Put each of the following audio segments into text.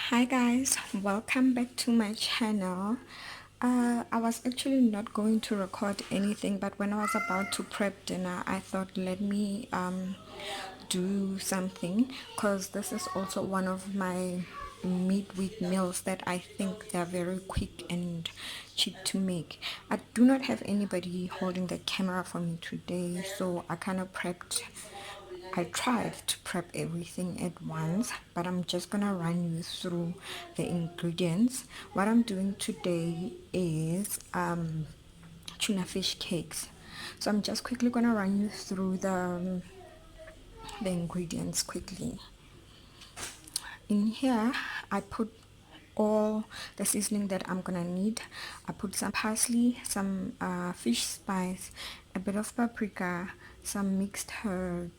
Hi guys, welcome back to my channel. I was actually not going to record anything, but when I was about to prep dinner I thought let me do something, because this is also one of my midweek meals that I think they're very quick and cheap to make. I do not have anybody holding the camera for me today, so I tried to prep everything at once, but I'm just gonna run you through the ingredients. What I'm doing today is tuna fish cakes. So I'm just quickly gonna run you through the ingredients quickly. In here I put all the seasoning that I'm gonna need. I put some parsley, some fish spice, a bit of paprika, some mixed herbs,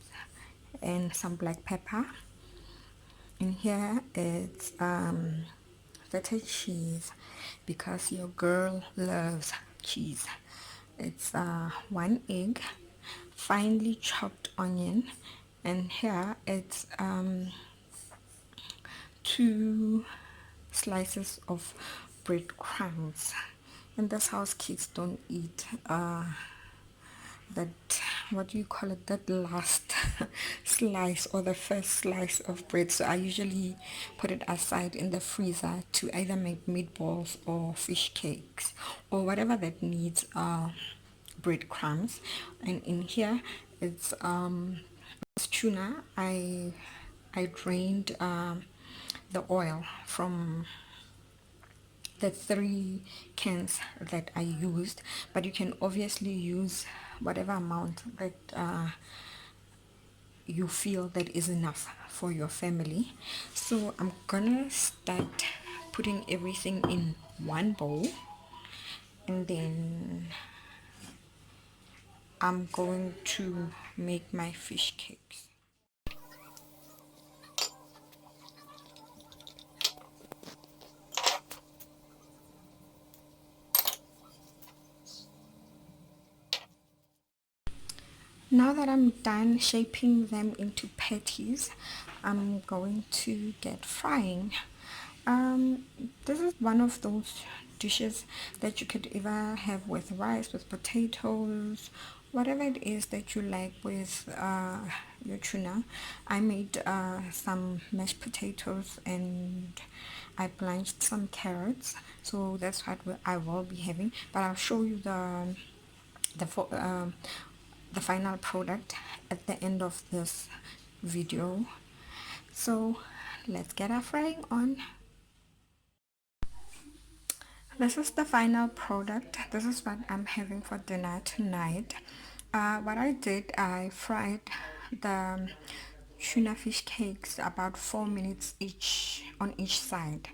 and some black pepper. In here it's feta cheese, because your girl loves cheese. It's 1 egg, finely chopped onion, and here it's 2 slices of breadcrumbs. In this house kids don't eat that, what do you call it, that last slice or the first slice of bread, so I usually put it aside in the freezer to either make meatballs or fish cakes or whatever that needs breadcrumbs. And in here it's tuna. I drained the oil from the 3 cans that I used, but you can obviously use whatever amount that you feel that is enough for your family. So I'm gonna start putting everything in one bowl, and then I'm going to make my fish cakes. Now that I'm done shaping them into patties, I'm going to get frying. This is one of those dishes that you could either have with rice, with potatoes, whatever it is that you like with your tuna. I made some mashed potatoes and I blanched some carrots, so that's what I will be having. But I'll show you the the final product at the end of this video. So let's get our frying on. This is the final product. This is what I'm having for dinner tonight. What I did, I fried the tuna fish cakes about 4 minutes each on each side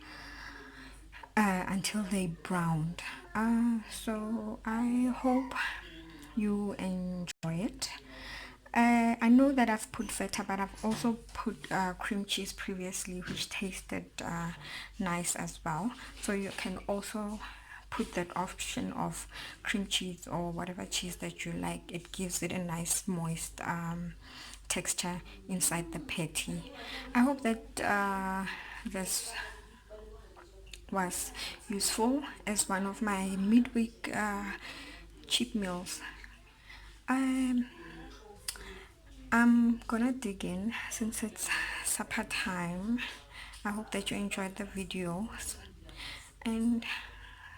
until they browned. So I hope you enjoy it. I know that I've put feta, but I've also put cream cheese previously, which tasted nice as well. So you can also put that option of cream cheese or whatever cheese that you like. It gives it a nice moist texture inside the patty. I hope that this was useful as one of my midweek cheap meals. um I'm gonna dig in since it's supper time. I hope that you enjoyed the videos, and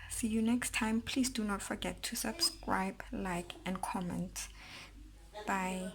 see you next time. Please do not forget to subscribe, like, and comment. Bye.